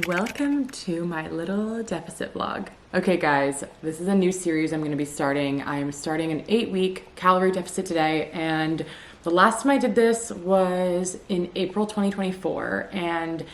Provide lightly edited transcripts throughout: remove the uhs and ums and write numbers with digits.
Welcome to my little deficit vlog. Okay guys, this is a new series I'm going to be starting. I'm starting an 8-week calorie deficit today, and the last time I did this was in April 2024, and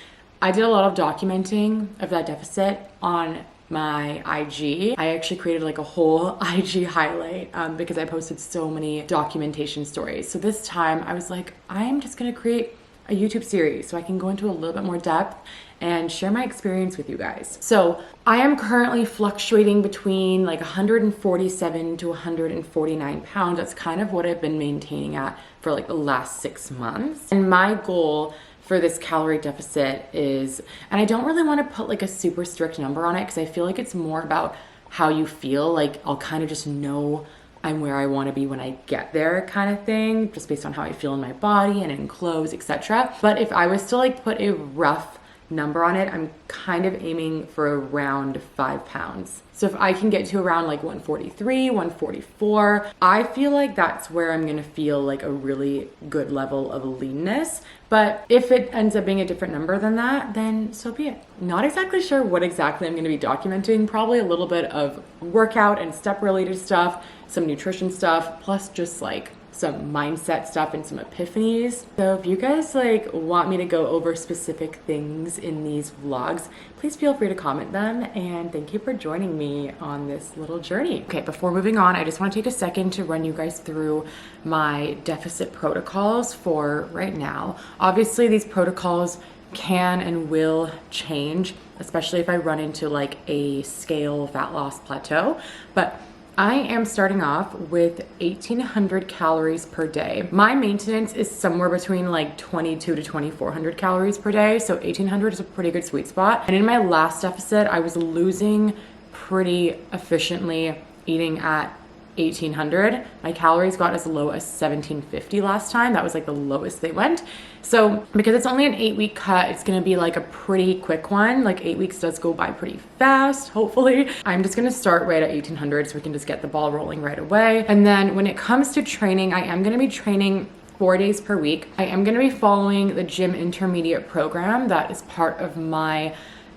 I did a lot of documenting of that deficit on my IG. I actually created like a whole IG highlight because I posted so many documentation stories. So this time I was like, I'm just gonna create a YouTube series so I can go into a little bit more depth and share my experience with you guys. So I am currently fluctuating between like 147 to 149 pounds. That's kind of what I've been maintaining at for like the last 6 months. And my goal for this calorie deficit is, and I don't really want to put like a super strict number on it because I feel like it's more about how you feel. Like I'll kind of just know I'm where I want to be when I get there kind of thing, just based on how I feel in my body and in clothes, etc. But if I was to like put a rough number on it, I'm kind of aiming for around 5 pounds. So if I can get to around like 143, 144, I feel like that's where I'm gonna feel like a really good level of leanness. But if it ends up being a different number than that, then so be it. Not exactly sure what exactly I'm gonna be documenting. Probably a little bit of workout and step related stuff, some nutrition stuff, plus just like some mindset stuff and some epiphanies. So if you guys like want me to go over specific things in these vlogs, please feel free to comment them, and thank you for joining me on this little journey. Okay, before moving on, I just want to take a second to run you guys through my deficit protocols for right now. Obviously these protocols can and will change, especially if I run into like a scale fat loss plateau, but I am starting off with 1,800 calories per day. My maintenance is somewhere between like 2,200 to 2,400 calories per day. So 1,800 is a pretty good sweet spot. And in my last deficit, I was losing pretty efficiently eating at 1,800. My calories got as low as 1,750 last time. That was like the lowest they went. So because it's only an 8-week cut, it's gonna be like a pretty quick one. Like 8 weeks does go by pretty fast, hopefully. I'm just gonna start right at 1,800 so we can just get the ball rolling right away. And then when it comes to training, I am gonna be training 4 days per week. I am gonna be following the gym intermediate program that is part of my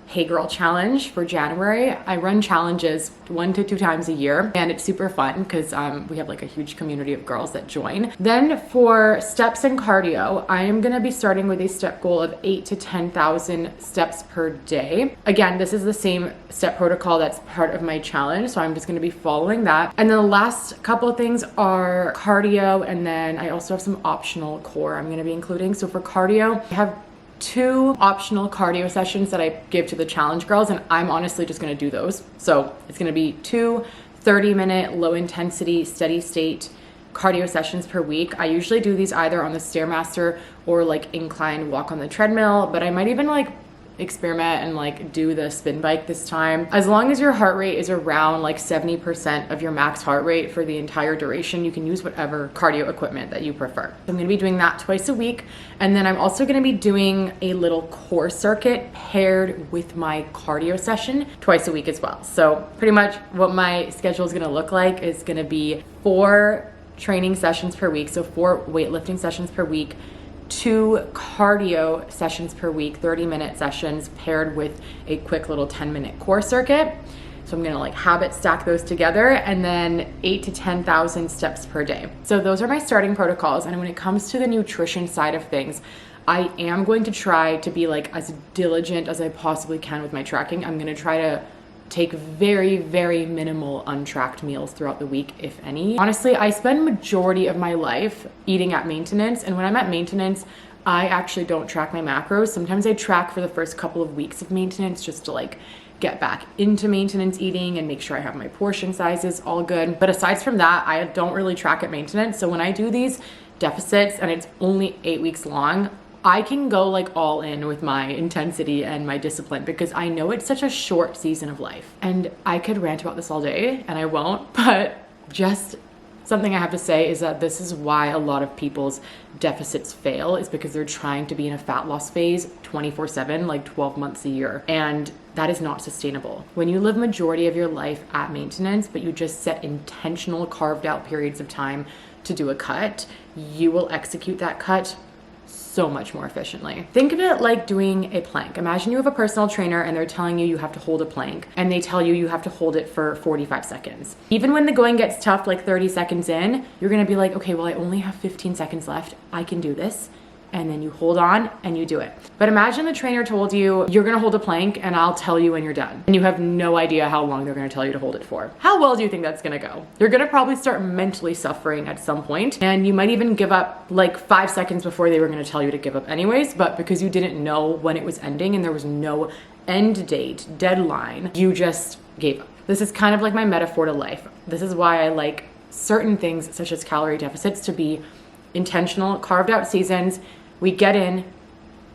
Hey Girl Challenge for January. I run challenges 1 to 2 times a year, and it's super fun because we have like a huge community of girls that join. Then for steps and cardio, I am gonna be starting with a step goal of 8 to 10,000 steps per day. Again, this is the same step protocol that's part of my challenge, so I'm just gonna be following that. And then the last couple of things are cardio, and then I also have some optional core I'm gonna be including. So for cardio, I have 2 optional cardio sessions that I give to the challenge girls, and I'm honestly just gonna do those. So it's gonna be 2 30-minute low intensity steady state cardio sessions per week. I usually do these either on the Stairmaster or like incline walk on the treadmill, but I might even like experiment and like do the spin bike this time. As long as your heart rate is around like 70% of your max heart rate for the entire duration, you can use whatever cardio equipment that you prefer. I'm gonna be doing that twice a week. And then I'm also gonna be doing a little core circuit paired with my cardio session twice a week as well. So pretty much what my schedule is gonna look like is gonna be 4 training sessions per week. So 4 weightlifting sessions per week, 2 cardio sessions per week, 30-minute sessions paired with a quick little 10-minute core circuit. So I'm gonna like habit stack those together, and then 8 to 10,000 steps per day. So those are my starting protocols. And when it comes to the nutrition side of things, I am going to try to be like as diligent as I possibly can with my tracking. I'm gonna try to take very, very minimal untracked meals throughout the week, if any. Honestly, I spend majority of my life eating at maintenance, and when I'm at maintenance, I actually don't track my macros. Sometimes I track for the first couple of weeks of maintenance just to like get back into maintenance eating and make sure I have my portion sizes all good. But aside from that, I don't really track at maintenance. So when I do these deficits and it's only 8 weeks long, I can go like all in with my intensity and my discipline because I know it's such a short season of life. And I could rant about this all day, and I won't, but just something I have to say is that this is why a lot of people's deficits fail, is because they're trying to be in a fat loss phase 24/7, like 12 months a year. And that is not sustainable. When you live majority of your life at maintenance, but you just set intentional carved out periods of time to do a cut, you will execute that cut so much more efficiently. Think of it like doing a plank. Imagine you have a personal trainer and they're telling you you have to hold a plank and they tell you you have to hold it for 45 seconds. Even when the going gets tough, like 30 seconds in, you're gonna be like, okay, well, I only have 15 seconds left. I can do this. And then you hold on and you do it. But imagine the trainer told you, you're gonna hold a plank and I'll tell you when you're done. And you have no idea how long they're gonna tell you to hold it for. How well do you think that's gonna go? You're gonna probably start mentally suffering at some point, and you might even give up like 5 seconds before they were gonna tell you to give up anyways, but because you didn't know when it was ending and there was no end date, deadline, you just gave up. This is kind of like my metaphor to life. This is why I like certain things such as calorie deficits to be intentional, carved out seasons. We get in,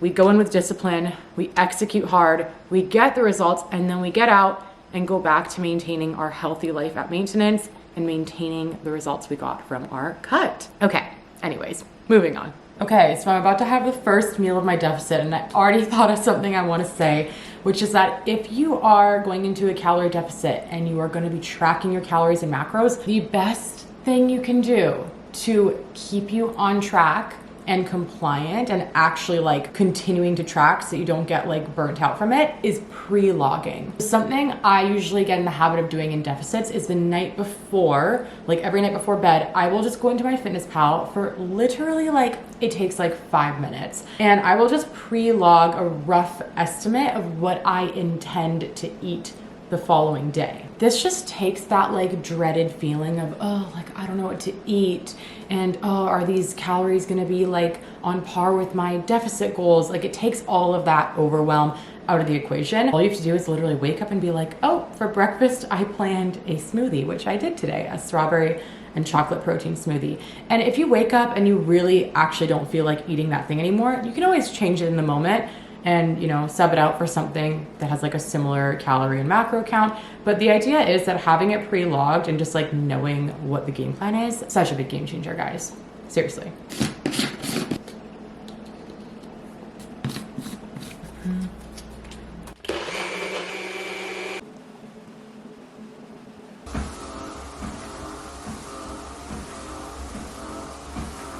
we go in with discipline, we execute hard, we get the results, and then we get out and go back to maintaining our healthy life at maintenance and maintaining the results we got from our cut. Okay, anyways, moving on. Okay, so I'm about to have the first meal of my deficit, and I already thought of something I want to say, which is that if you are going into a calorie deficit and you are going to be tracking your calories and macros, the best thing you can do to keep you on track and compliant and actually like continuing to track so you don't get like burnt out from it is pre-logging. Something I usually get in the habit of doing in deficits is the night before, like every night before bed, I will just go into my Fitness Pal for literally like, it takes like 5 minutes. And I will just pre-log a rough estimate of what I intend to eat the following day. This just takes that like dreaded feeling of, oh, like I don't know what to eat, and oh, are these calories gonna be like on par with my deficit goals? Like it takes all of that overwhelm out of the equation. All you have to do is literally wake up and be like, oh, for breakfast I planned a smoothie, which I did today, a strawberry and chocolate protein smoothie. And if you wake up and you really actually don't feel like eating that thing anymore, you can always change it in the moment and, you know, sub it out for something that has like a similar calorie and macro count. But the idea is that having it pre-logged and just like knowing what the game plan is, such a big game changer, guys. Seriously.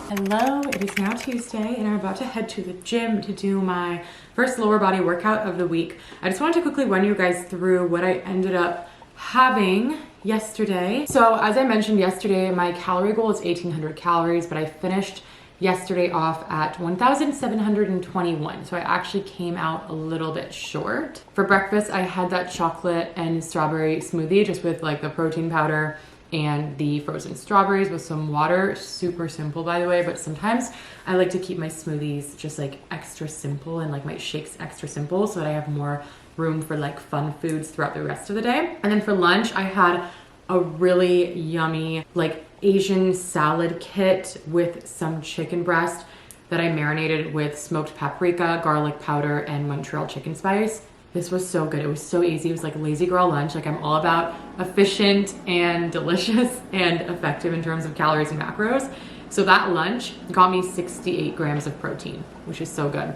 Hello, it is now Tuesday and I'm about to head to the gym to do my first lower body workout of the week. I just wanted to quickly run you guys through what I ended up having yesterday. So as I mentioned yesterday, my calorie goal is 1,800 calories, but I finished yesterday off at 1,721. So I actually came out a little bit short. For breakfast, I had that chocolate and strawberry smoothie just with like the protein powder and the frozen strawberries with some water. Super simple, by the way, but sometimes I like to keep my smoothies just like extra simple and like my shakes extra simple so that I have more room for like fun foods throughout the rest of the day. And then for lunch, I had a really yummy like Asian salad kit with some chicken breast that I marinated with smoked paprika, garlic powder, and Montreal chicken spice. This was so good. It was so easy. It was like a lazy girl lunch. Like I'm all about efficient and delicious and effective in terms of calories and macros. So that lunch got me 68 grams of protein, which is so good.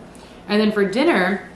And then for dinner,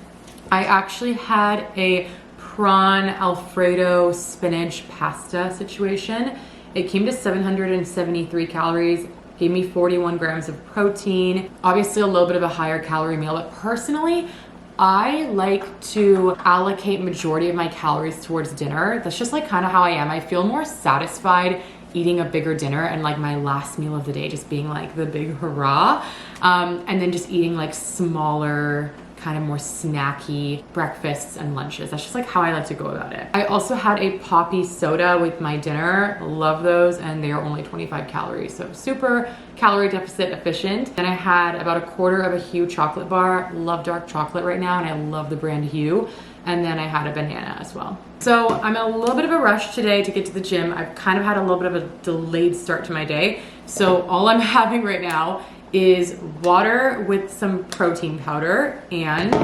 I actually had a prawn Alfredo spinach pasta situation. It came to 773 calories, gave me 41 grams of protein. Obviously a little bit of a higher calorie meal, but personally, I like to allocate majority of my calories towards dinner. That's just like kind of how I am. I feel more satisfied eating a bigger dinner and like my last meal of the day just being like the big hurrah. And then just eating like smaller, kind of more snacky breakfasts and lunches. That's just like how I like to go about it. I also had a poppy soda with my dinner. Love those, and they are only 25 calories. So super calorie deficit efficient. Then I had about a quarter of a Hu chocolate bar. Love dark chocolate right now, and I love the brand Hu. And then I had a banana as well. So I'm in a little bit of a rush today to get to the gym. I've kind of had a little bit of a delayed start to my day. So all I'm having right now is water with some protein powder and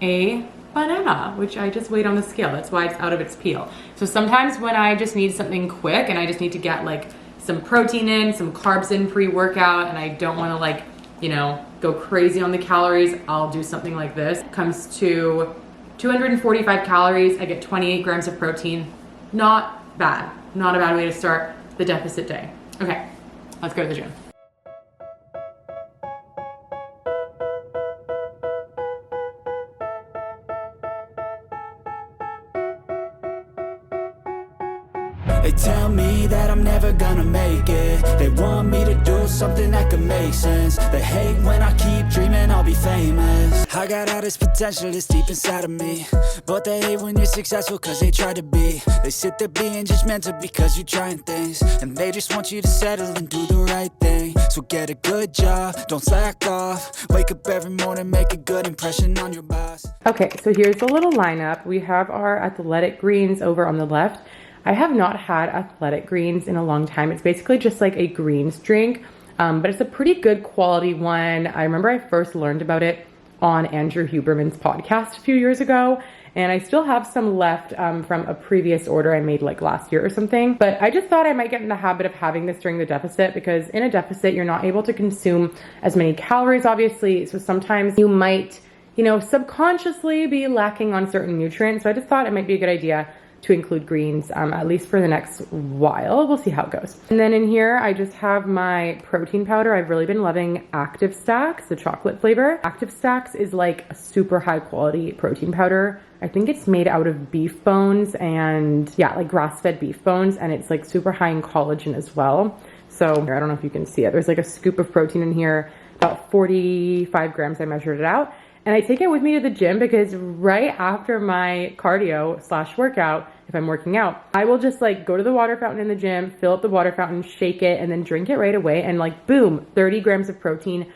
a banana, which I just weighed on the scale. That's why it's out of its peel. So sometimes when I just need something quick and I just need to get like some protein in, some carbs in pre-workout, and I don't want to like, you know, go crazy on the calories, I'll do something like this. It comes to 245 calories. I get 28 grams of protein. Not bad. Not a bad way to start the deficit day. Okay, let's go to the gym. They tell me that I'm never gonna make it. They want me to do something that could make sense. They hate when I keep dreaming I'll be famous. I got all this potential that's deep inside of me, but they hate when you're successful cause they try to be. They sit there being judgmental because you're trying things, and they just want you to settle and do the right thing. So get a good job, don't slack off. Wake up every morning, make a good impression on your boss. Okay, so here's the little lineup. We have our athletic greens over on the left. I have not had athletic greens in a long time. It's basically just like a greens drink, but it's a pretty good quality one. I remember I first learned about it on Andrew Huberman's podcast a few years ago, and I still have some left from a previous order I made like last year or something. But I just thought I might get in the habit of having this during the deficit, because in a deficit, you're not able to consume as many calories, obviously. So sometimes you might, you know, subconsciously be lacking on certain nutrients. So I just thought it might be a good idea to include greens, at least for the next while. We'll see how it goes. And then in here, I just have my protein powder. I've really been loving Active Stacks, the chocolate flavor. Active Stacks is like a super high quality protein powder. I think it's made out of beef bones, and yeah, like grass-fed beef bones, and it's like super high in collagen as well. So I don't know if you can see it. There's like a scoop of protein in here, about 45 grams. I measured it out. And I take it with me to the gym because right after my cardio / workout, if I'm working out, I will just like go to the water fountain in the gym, fill up the water fountain, shake it, and then drink it right away. And like, boom, 30 grams of protein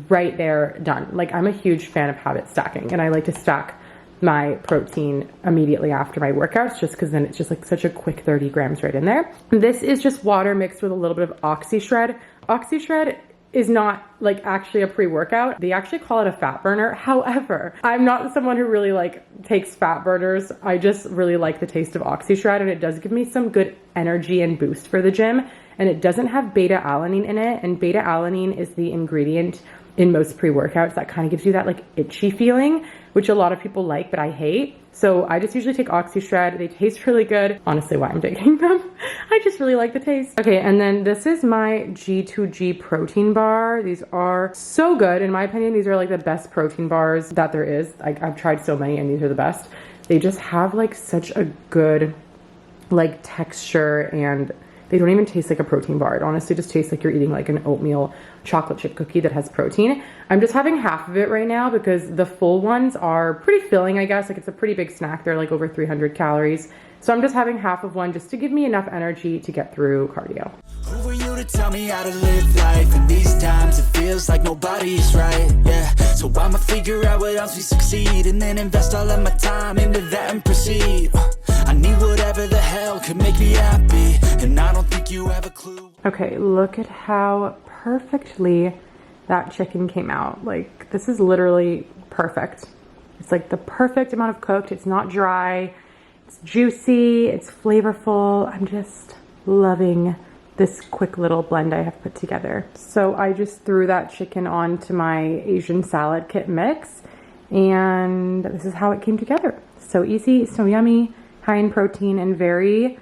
right there, done. Like, I'm a huge fan of habit stacking, and I like to stack my protein immediately after my workouts, just because then it's just like such a quick 30 grams right in there. This is just water mixed with a little bit of OxyShred. OxyShred is not like actually a pre-workout. They actually call it a fat burner. However, I'm not someone who really like takes fat burners. I just really like the taste of OxyShred, and it does give me some good energy and boost for the gym. And it doesn't have beta alanine in it. And beta alanine is the ingredient in most pre-workouts that kind of gives you that like itchy feeling, which a lot of people like, but I hate. So I just usually take OxyShred. They taste really good. Honestly, why I'm taking them. I just really like the taste. Okay, and then this is my G2G protein bar. These are so good. In my opinion, these are like the best protein bars that there is. I've tried so many, and these are the best. They just have like such a good like texture, and they don't even taste like a protein bar. It honestly just tastes like you're eating like an oatmeal chocolate chip cookie that has protein. I'm just having half of it right now because the full ones are pretty filling, I guess. Like, it's a pretty big snack. They're like over 300 calories. So I'm just having half of one just to give me enough energy to get through cardio. Who are you to tell me how to live life? In these times it feels like nobody's right, yeah. So I'ma figure out what else we succeed, and then invest all of my time into that and proceed. I need whatever the hell could make me happy, and I don't think you have a clue. Okay, look at how perfectly that chicken came out. Like, this is literally perfect. It's like the perfect amount of cooked. It's not dry. It's juicy. It's flavorful. I'm just loving this quick little blend I have put together. So I just threw that chicken onto my Asian salad kit mix, and this is how it came together. So easy, so yummy, high in protein, and very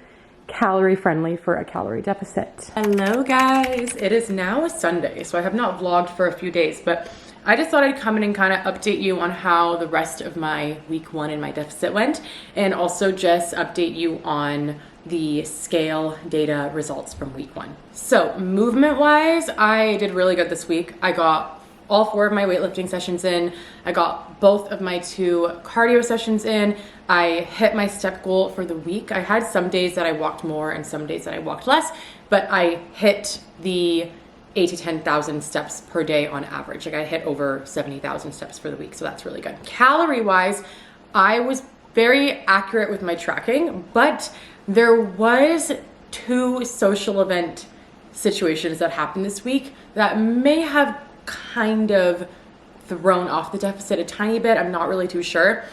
calorie friendly for a calorie deficit. Hello guys, it is now a Sunday, so I have not vlogged for a few days, but I just thought I'd come in and kind of update you on how the rest of my week 1 in my deficit went, and also just update you on the scale data results from week 1. So movement wise, I did really good this week. I got all 4 of my weightlifting sessions in. I got both of my 2 cardio sessions in. I hit my step goal for the week. I had some days that I walked more and some days that I walked less, but I hit the 8 to 10,000 steps per day on average. Like, I hit over 70,000 steps for the week, so that's really good. Calorie wise, I was very accurate with my tracking, but there was 2 social event situations that happened this week that may have kind of thrown off the deficit a tiny bit. I'm not really too sure,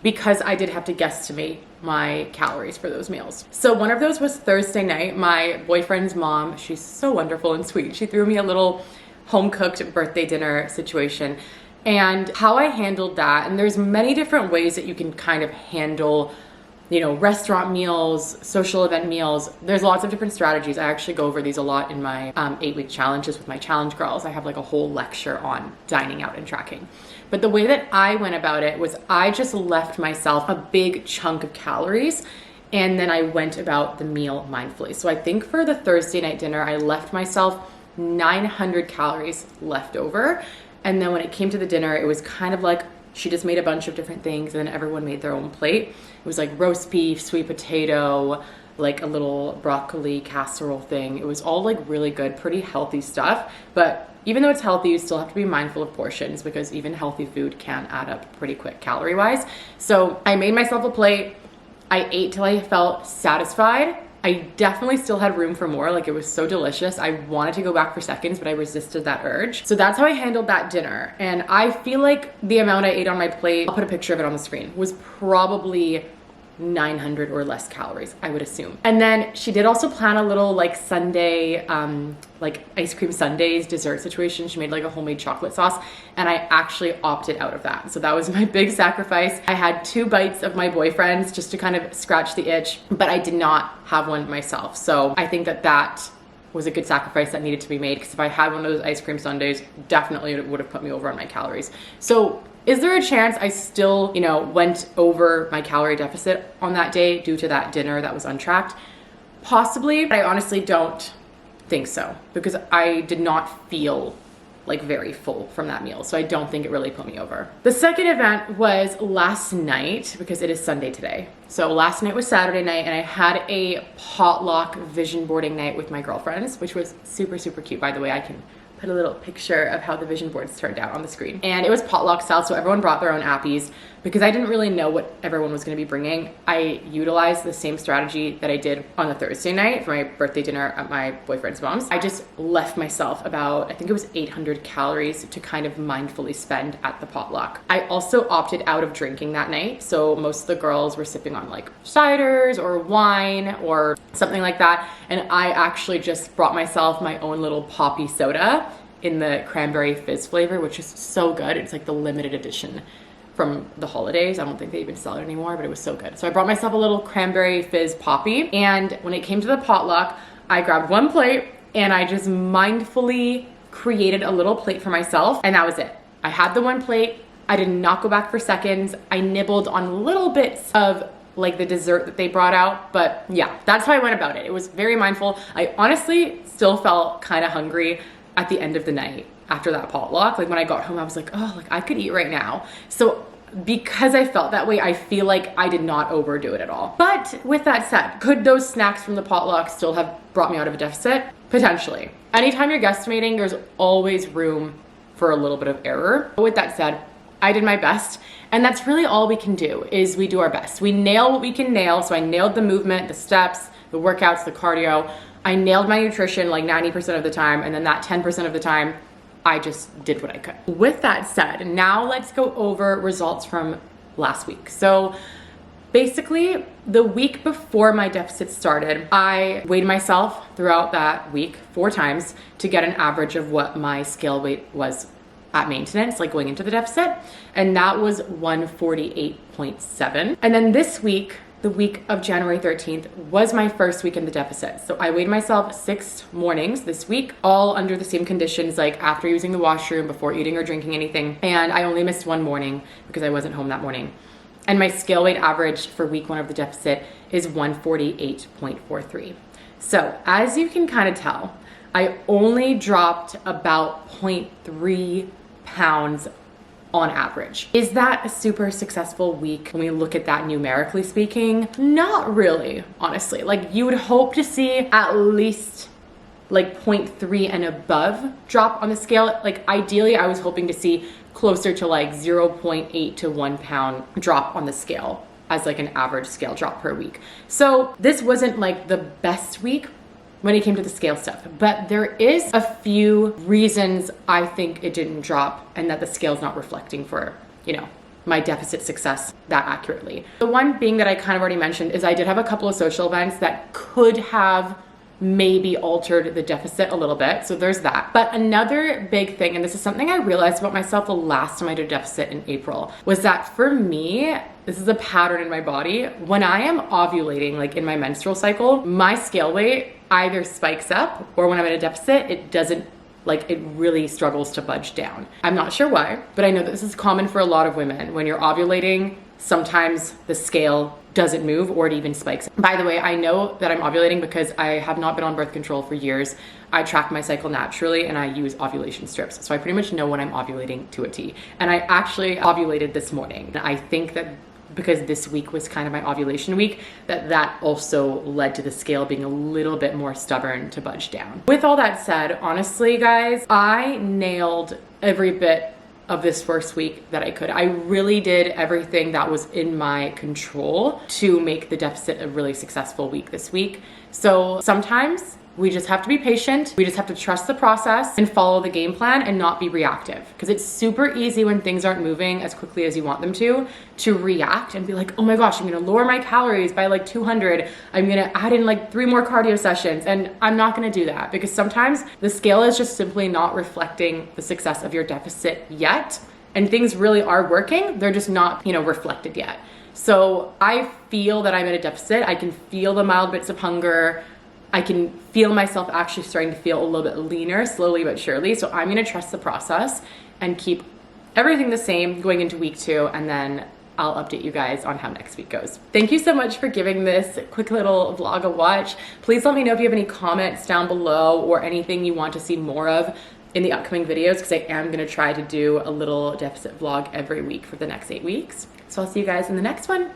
because I did have to guesstimate my calories for those meals. So one of those was Thursday night. My boyfriend's mom, she's so wonderful and sweet. She threw me a little home-cooked birthday dinner situation. And how I handled that, and there's many different ways that you can kind of handle, you know, restaurant meals, social event meals. There's lots of different strategies. I actually go over these a lot in my 8-week challenges with my challenge girls. I have like a whole lecture on dining out and tracking. But the way that I went about it was I just left myself a big chunk of calories and then I went about the meal mindfully. So I think for the Thursday night dinner, I left myself 900 calories left over. And then when it came to the dinner, it was kind of like she just made a bunch of different things and then everyone made their own plate. It was like roast beef, sweet potato, like a little broccoli casserole thing. It was all like really good, pretty healthy stuff. But even though it's healthy, you still have to be mindful of portions because even healthy food can add up pretty quick calorie wise. So I made myself a plate. I ate till I felt satisfied. I definitely still had room for more. Like, it was so delicious. I wanted to go back for seconds, but I resisted that urge. So that's how I handled that dinner. And I feel like the amount I ate on my plate, I'll put a picture of it on the screen, was probably 900 or less calories, I would assume. And then she did also plan a little like Sunday, like ice cream sundaes dessert situation. She made like a homemade chocolate sauce and I actually opted out of that. So that was my big sacrifice. I had 2 bites of my boyfriend's just to kind of scratch the itch, but I did not have one myself. So I think that that was a good sacrifice that needed to be made, because if I had one of those ice cream sundaes, definitely it would have put me over on my calories. So is there a chance I still, went over my calorie deficit on that day due to that dinner that was untracked? Possibly, but I honestly don't think so, because I did not feel like very full from that meal. So I don't think it really put me over. The second event was last night, because it is Sunday today. So last night was Saturday night and I had a potluck vision boarding night with my girlfriends, which was super, super cute. By the way, I can put a little picture of how the vision boards turned out on the screen. And it was potluck style, so everyone brought their own appies. Because I didn't really know what everyone was gonna be bringing, I utilized the same strategy that I did on the Thursday night for my birthday dinner at my boyfriend's mom's. I just left myself about, I think it was 800 calories to kind of mindfully spend at the potluck. I also opted out of drinking that night, so most of the girls were sipping on like ciders or wine or something like that, and I actually just brought myself my own little poppy soda in the cranberry fizz flavor, which is so good. It's like the limited edition from the holidays. I don't think they even sell it anymore, but it was so good. So I brought myself a little cranberry fizz poppy, and when it came to the potluck, I grabbed one plate and I just mindfully created a little plate for myself, and that was it. I had the one plate. I did not go back for seconds. I nibbled on little bits of like the dessert that they brought out, but yeah, that's how I went about it. It was very mindful. I honestly still felt kind of hungry at the end of the night after that potluck. Like when I got home, I was like, oh, like I could eat right now. So because I felt that way, I feel like I did not overdo it at all. But with that said, could those snacks from the potluck still have brought me out of a deficit? Potentially. Anytime you're guesstimating, there's always room for a little bit of error. But with that said, I did my best, and that's really all we can do, is we do our best. We nail what we can nail. So I nailed the movement, the steps, the workouts, the cardio. I nailed my nutrition like 90% of the time, and then that 10% of the time, I just did what I could. With that said, now let's go over results from last week. So basically, the week before my deficit started, I weighed myself throughout that week 4 times to get an average of what my scale weight was at maintenance, like going into the deficit, and that was 148.7. And then this week, the week of January 13th, was my first week in the deficit. So I weighed myself 6 mornings this week, all under the same conditions, like after using the washroom, before eating or drinking anything. And I only missed 1 morning because I wasn't home that morning. And my scale weight average for week 1 of the deficit is 148.43. So as you can kind of tell, I only dropped about 0.3 pounds on average. Is that a super successful week when we look at that numerically speaking? Not really, honestly. Like, you would hope to see at least like 0.3 and above drop on the scale. Like, ideally, I was hoping to see closer to like 0.8 to 1 pound drop on the scale as like an average scale drop per week. So this wasn't like the best week when it came to the scale stuff, but there is a few reasons I think it didn't drop and that the scale's not reflecting for, my deficit success that accurately. The one being that I kind of already mentioned is I did have a couple of social events that could have maybe altered the deficit a little bit. So there's that. But another big thing, and this is something I realized about myself the last time I did a deficit in April, was that for me, this is a pattern in my body. When I am ovulating, like in my menstrual cycle, my scale weight either spikes up, or when I'm in a deficit, it doesn't, like it really struggles to budge down. I'm not sure why, but I know that this is common for a lot of women. When you're ovulating, sometimes the scale doesn't move or it even spikes. By the way, I know that I'm ovulating because I have not been on birth control for years. I track my cycle naturally and I use ovulation strips. So I pretty much know when I'm ovulating to a T. And I actually ovulated this morning. I think that because this week was kind of my ovulation week, that also led to the scale being a little bit more stubborn to budge down. With all that said, honestly, guys, I nailed every bit of this first week that I could. I really did everything that was in my control to make the deficit a really successful week this week. So sometimes we just have to be patient. We just have to trust the process and follow the game plan and not be reactive. Because it's super easy when things aren't moving as quickly as you want them to react and be like, oh my gosh, I'm gonna lower my calories by like 200. I'm gonna add in like 3 more cardio sessions. And I'm not gonna do that because sometimes the scale is just simply not reflecting the success of your deficit yet. And things really are working. They're just not, reflected yet. So I feel that I'm at a deficit. I can feel the mild bits of hunger. I can feel myself actually starting to feel a little bit leaner, slowly but surely. So I'm gonna trust the process and keep everything the same going into week 2, and then I'll update you guys on how next week goes. Thank you so much for giving this quick little vlog a watch. Please let me know if you have any comments down below or anything you want to see more of in the upcoming videos, because I am gonna try to do a little deficit vlog every week for the next 8 weeks. So I'll see you guys in the next one.